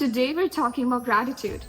Today we're talking about gratitude.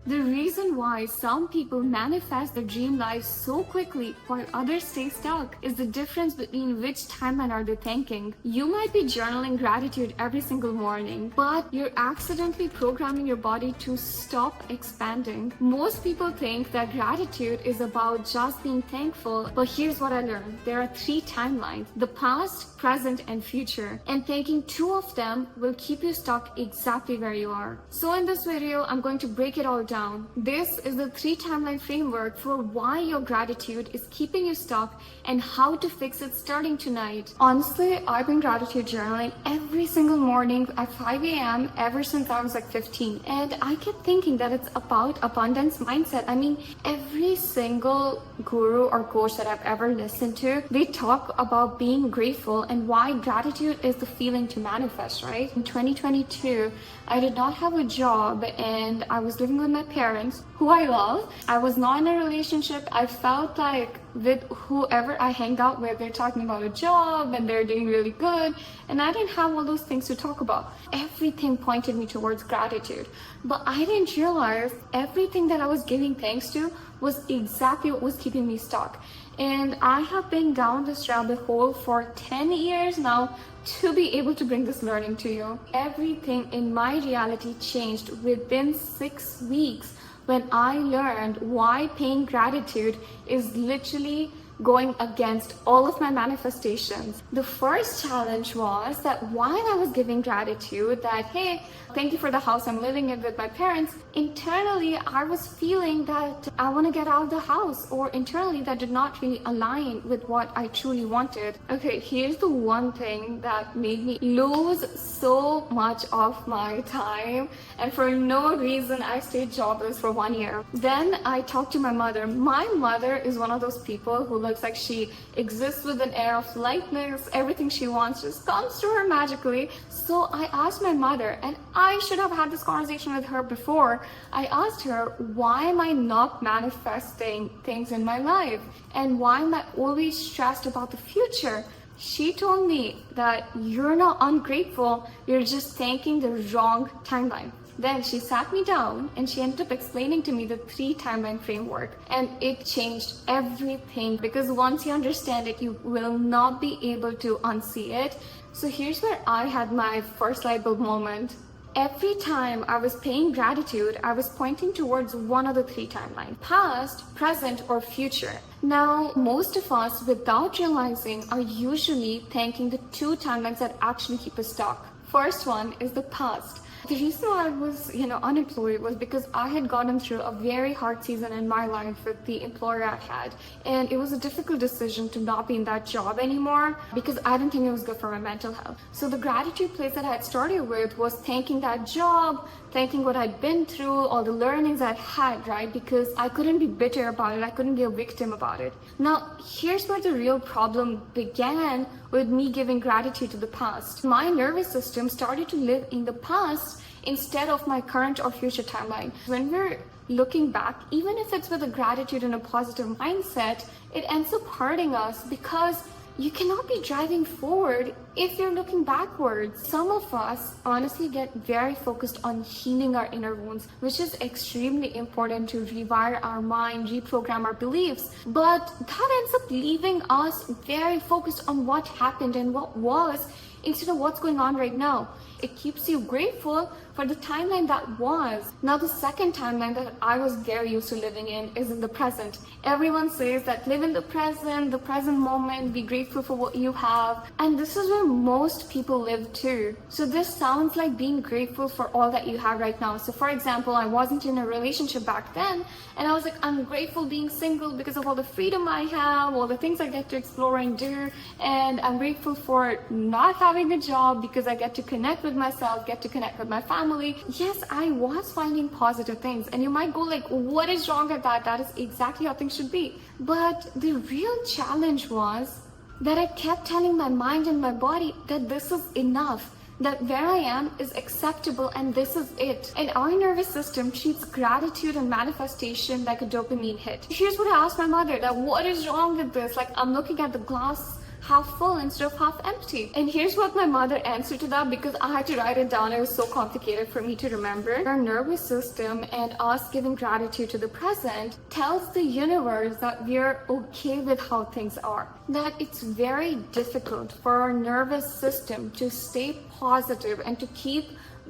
The reason why some people manifest their dream lives so quickly while others stay stuck is the difference between which timeline are they thinking. You might be journaling gratitude every single morning, but you're accidentally programming your body to stop expanding. Most people think that gratitude is about just being thankful, but here's what I learned. There are 3 timelines: the past, present, and future. And thinking 2 of them will keep you stuck exactly where you are. So in this video, I'm going to break it all down. This is the 3 timeline framework for why your gratitude is keeping you stuck and how to fix it starting tonight. Honestly, I've been gratitude journaling every single morning at 5 a.m. ever since I was like 15. And I kept thinking that it's about abundance mindset. I mean, every single guru or coach that I've ever listened to, they talk about being grateful and why gratitude is the feeling to manifest, right? In 2022, I did not have a job and I was living with my parents, who I love. I was not in a relationship. I felt like with whoever I hang out with, they're talking about a job and they're doing really good. And I didn't have all those things to talk about. Everything pointed me towards gratitude. But I didn't realize everything that I was giving thanks to was exactly what was keeping me stuck. And I have been down this rabbit hole for 10 years now to be able to bring this learning to you. Everything in my reality changed within 6 weeks when I learned why paying gratitude is literally going against all of my manifestations. The first challenge was that while I was giving gratitude that, hey, thank you for the house I'm living in with my parents, internally I was feeling that I want to get out of the house, or internally that did not really align with what I truly wanted. Okay, here's the one thing that made me lose so much of my time, and for no reason I stayed jobless for 1 year. Then I talked to my mother. My mother is one of those people who looks like she exists with an air of lightness. Everything she wants just comes to her magically. So I asked my mother, and I should have had this conversation with her before. I asked her, why am I not manifesting things in my life? And why am I always stressed about the future? She told me that you're not ungrateful, you're just thanking the wrong timeline. Then she sat me down and she ended up explaining to me the 3 timeline framework, and it changed everything, because once you understand it, you will not be able to unsee it. So here's where I had my first light bulb moment. Every time I was paying gratitude, I was pointing towards one of the 3 timelines: past, present, or future. Now, most of us, without realizing, are usually thanking the 2 timelines that actually keep us stuck. First one is the past. The reason why I was, unemployed was because I had gotten through a very hard season in my life with the employer I had. And it was a difficult decision to not be in that job anymore because I didn't think it was good for my mental health. So the gratitude place that I had started with was thanking that job, thanking what I'd been through, all the learnings I'd had, right? Because I couldn't be bitter about it. I couldn't be a victim about it. Now, here's where the real problem began with me giving gratitude to the past. My nervous system started to live in the past instead of my current or future timeline. When we're looking back, even if it's with a gratitude and a positive mindset, it ends up hurting us because you cannot be driving forward if you're looking backwards. Some of us honestly get very focused on healing our inner wounds, which is extremely important to rewire our mind, reprogram our beliefs. But that ends up leaving us very focused on what happened and what was, instead of what's going on right now. It keeps you grateful for the timeline that was. Now, the second timeline that I was very used to living in is in the present. Everyone says that live in the present moment, be grateful for what you have. And this is where most people live too. So this sounds like being grateful for all that you have right now. So for example, I wasn't in a relationship back then, and I was like, I'm grateful being single because of all the freedom I have, all the things I get to explore and do. And I'm grateful for not having a job because I get to connect with myself, get to connect with my family. Yes, I was finding positive things, and you might go like, what is wrong with that? That is exactly how things should be. But the real challenge was that I kept telling my mind and my body that this is enough, that where I am is acceptable and this is it. And our nervous system treats gratitude and manifestation like a dopamine hit. Here's what I asked my mother, that what is wrong with this? Like, I'm looking at the glass half full instead of half empty? And here's what my mother answered to that, because I had to write it down. It was so complicated for me to remember. Our nervous system and us giving gratitude to the present tells the universe that we're okay with how things are. That it's very difficult for our nervous system to stay positive and to keep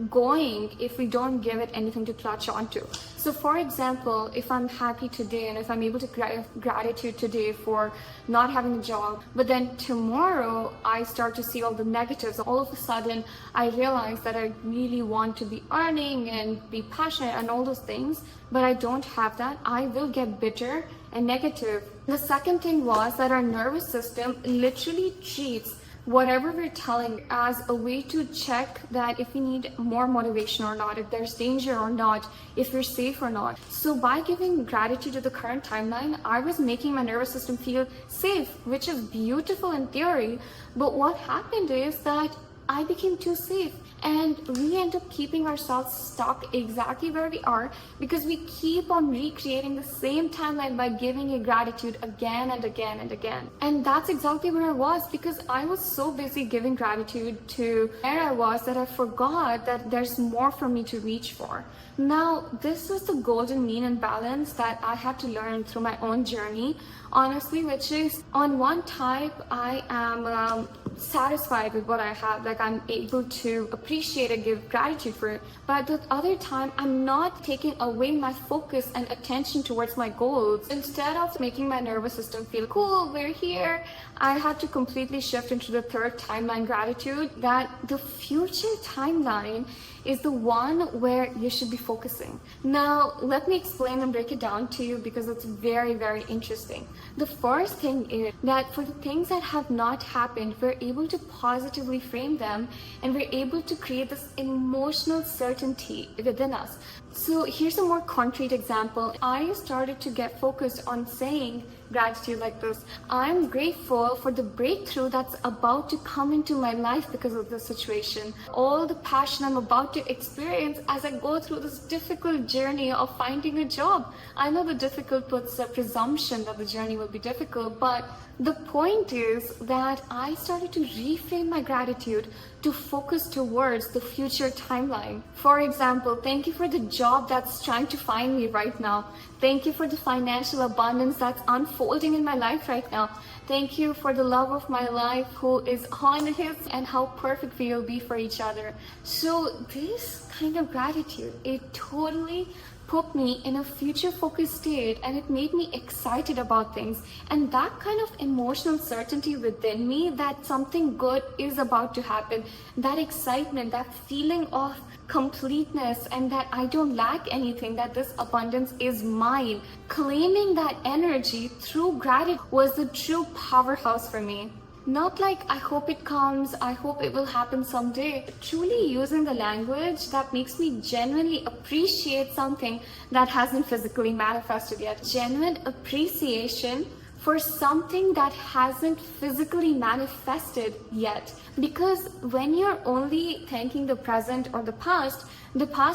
going if we don't give it anything to clutch onto. So for example, if I'm happy today and if I'm able to gratitude today for not having a job, but then tomorrow I start to see all the negatives, all of a sudden I realize that I really want to be earning and be passionate and all those things, but I don't have that, I will get bitter and negative. The second thing was that our nervous system literally treats whatever we're telling as a way to check that if we need more motivation or not, if there's danger or not, if we're safe or not. So by giving gratitude to the current timeline, I was making my nervous system feel safe, which is beautiful in theory. But what happened is that I became too safe, and we end up keeping ourselves stuck exactly where we are because we keep on recreating the same timeline by giving it gratitude again and again and again. And that's exactly where I was, because I was so busy giving gratitude to where I was that I forgot that there's more for me to reach for. Now, this was the golden mean and balance that I had to learn through my own journey, honestly, which is on one type, I am satisfied with what I have, like I'm able to appreciate and give gratitude for it. But the other time, I'm not taking away my focus and attention towards my goals. Instead of making my nervous system feel cool, we're here, I had to completely shift into the third timeline gratitude, that the future timeline is the one where you should be focusing. Now, let me explain and break it down to you because it's very, very interesting. The first thing is that for the things that have not happened, we're able to positively frame them and we're able to create this emotional certainty within us. So here's a more concrete example. I started to get focused on saying gratitude like this: I'm grateful for the breakthrough that's about to come into my life because of this situation. All the passion I'm about to experience as I go through this difficult journey of finding a job. I know the difficult puts a presumption that the journey will be difficult, but the point is that I started to reframe my gratitude to focus towards the future timeline. For example, thank you for the job that's trying to find me right now. Thank you for the financial abundance that's unfolding in my life right now. Thank you for the love of my life who is on his, and how perfect we will be for each other. So this kind of gratitude, it totally put me in a future focused state, and it made me excited about things. And that kind of emotional certainty within me that something good is about to happen, that excitement, that feeling of completeness, and that I don't lack anything, that this abundance is mine, claiming that energy through gratitude was the true powerhouse for me. Not like I hope it comes, I hope it will happen someday. Truly using the language that makes me genuinely appreciate something that hasn't physically manifested yet. Genuine appreciation for something that hasn't physically manifested yet. Because when you're only thanking the present or the past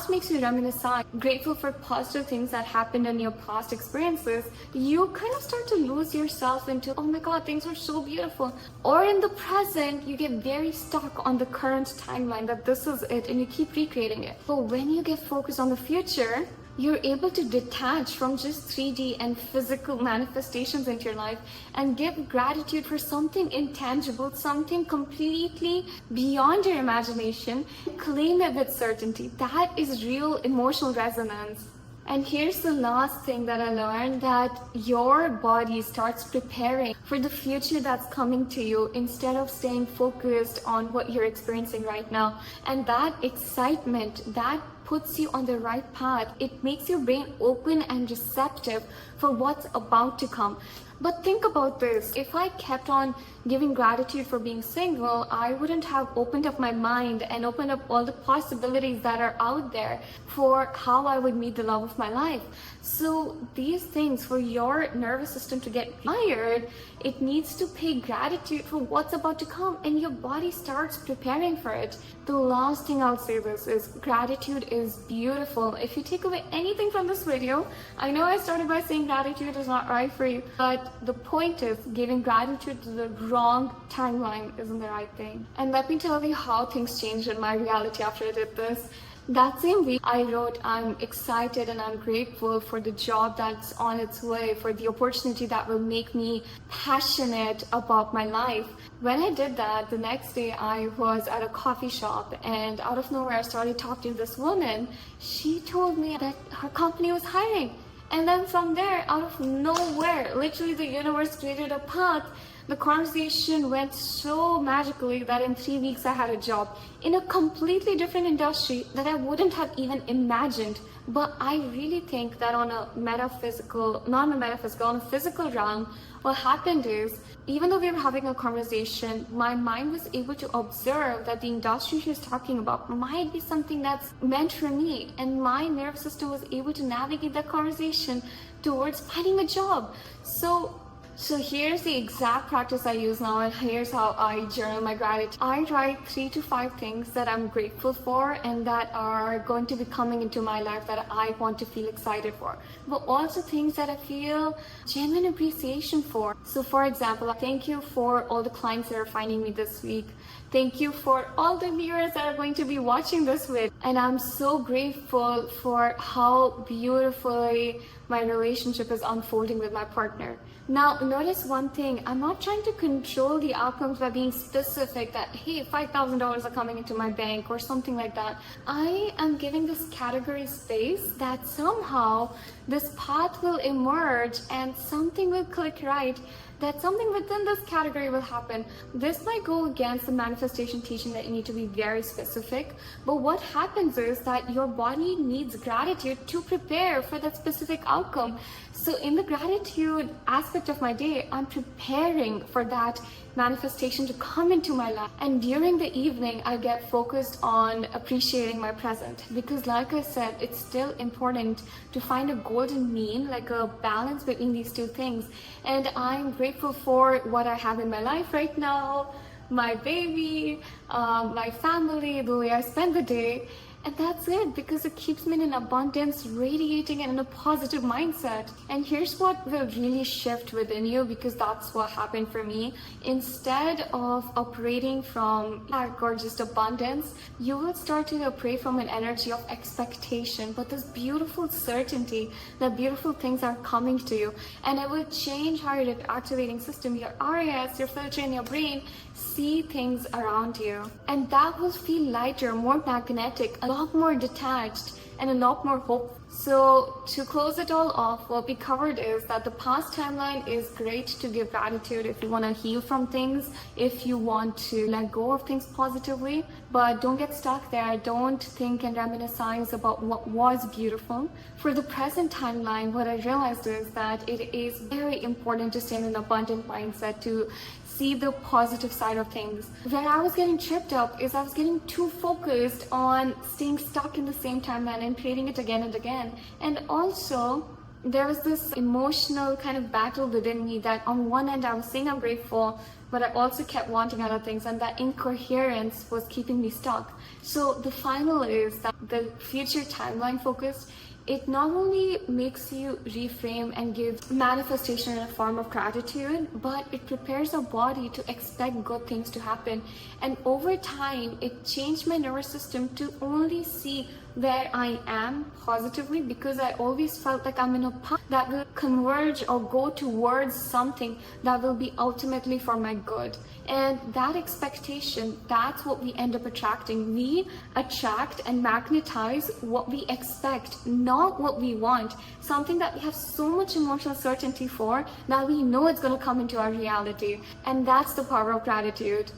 makes you reminiscent, grateful for positive things that happened in your past experiences, you kind of start to lose yourself into, oh my god, things were so beautiful. Or in the present, you get very stuck on the current timeline, that this is it, and you keep recreating it. But when you get focused on the future, you're able to detach from just 3D and physical manifestations into your life and give gratitude for something intangible, something completely beyond your imagination. Claim it with certainty. That is real emotional resonance. And here's the last thing that I learned, that your body starts preparing for the future that's coming to you instead of staying focused on what you're experiencing right now. And that excitement, that puts you on the right path. It makes your brain open and receptive for what's about to come. But think about this. If I kept on giving gratitude for being single, I wouldn't have opened up my mind and opened up all the possibilities that are out there for how I would meet the love of my life. So these things, for your nervous system to get fired, it needs to pay gratitude for what's about to come, and your body starts preparing for it. The last thing I'll say this is gratitude is beautiful. If you take away anything from this video, I know I started by saying gratitude is not right for you, but the point is giving gratitude to the wrong timeline isn't the right thing. And let me tell you how things changed in my reality after I did this. That same week, I wrote, I'm excited and I'm grateful for the job that's on its way, for the opportunity that will make me passionate about my life. When I did that, the next day I was at a coffee shop and out of nowhere I started talking to this woman. She told me that her company was hiring. And then from there, out of nowhere, literally the universe created a path. The conversation went so magically that in 3 weeks I had a job in a completely different industry that I wouldn't have even imagined. But I really think that on a metaphysical, not on a metaphysical, on a physical realm, what happened is, even though we were having a conversation, my mind was able to observe that the industry she was talking about might be something that's meant for me. And my nervous system was able to navigate that conversation towards finding a job. So here's the exact practice I use now, and here's how I journal my gratitude. I write 3 to 5 things that I'm grateful for and that are going to be coming into my life that I want to feel excited for, but also things that I feel genuine appreciation for. So for example, thank you for all the clients that are finding me this week. Thank you for all the viewers that are going to be watching this video. And I'm so grateful for how beautifully my relationship is unfolding with my partner. Now, notice one thing. I'm not trying to control the outcomes by being specific that, hey, $5,000 are coming into my bank or something like that. I am giving this category space that somehow this path will emerge and something will click right, that something within this category will happen. This might go against the manifestation teaching that you need to be very specific, but what happens is that your body needs gratitude to prepare for that specific outcome. So in the gratitude aspect of my day, I'm preparing for that manifestation to come into my life. And during the evening, I get focused on appreciating my present, because like I said, it's still important to find a golden mean, like a balance between these two things. And I'm grateful for what I have in my life right now, my baby, my family, the way I spend the day. And that's it, because it keeps me in an abundance, radiating and in a positive mindset. And here's what will really shift within you, because that's what happened for me. Instead of operating from lack or just abundance, you will start to operate from an energy of expectation, but this beautiful certainty that beautiful things are coming to you. And it will change how your activating system, your RAS, your filter in your brain, see things around you. And that will feel lighter, more magnetic, a lot more detached, and a lot more hopeful. So to close it all off, what we covered is that the past timeline is great to give gratitude if you want to heal from things, if you want to let go of things positively, but don't get stuck there. Don't think and reminisce about what was beautiful. For the present timeline, what I realized is that it is very important to stay in an abundant mindset, to see the positive side of things. Where I was getting tripped up is I was getting too focused on staying stuck in the same timeline and creating it again and again. And also, there was this emotional kind of battle within me that on one end I was saying I'm grateful, but I also kept wanting other things, and that incoherence was keeping me stuck. So the final is that the future timeline focused, it not only makes you reframe and give manifestation in a form of gratitude, but it prepares our body to expect good things to happen. And over time, it changed my nervous system to only see where I am positively, because I always felt like I'm in a path that will converge or go towards something that will be ultimately for my good. And that expectation, that's what we end up attracting. We attract and magnetize what we expect, not what we want. Something that we have so much emotional certainty for that we know it's going to come into our reality. And that's the power of gratitude.